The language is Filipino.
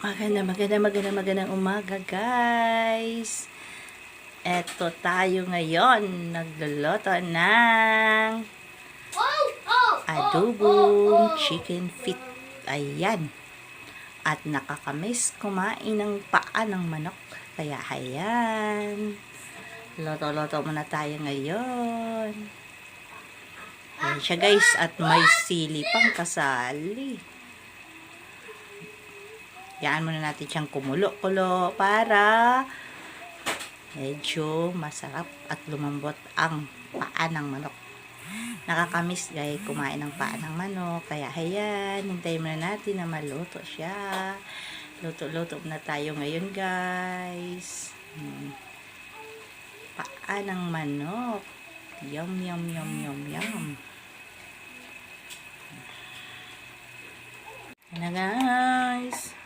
Magandang umaga, guys. Eto tayo ngayon, nagluluto ng adobong chicken feet. Ayan. At nakakamiss kumain ng paa ng manok. Kaya ayan. Loto-loto muna tayo ngayon. Ayan siya, guys. At may sili pang kasali. Yan muna natin siyang kumulo-kulo para medyo masarap at lumambot ang paa ng manok. Nakakamiss, guys, kumain ng paa ng manok. Kaya ayan, hintayin muna natin na maluto siya. Luto-luto na tayo ngayon, guys. Paa ng manok. Yum, yum, yum, yum, yum. Yan na, guys.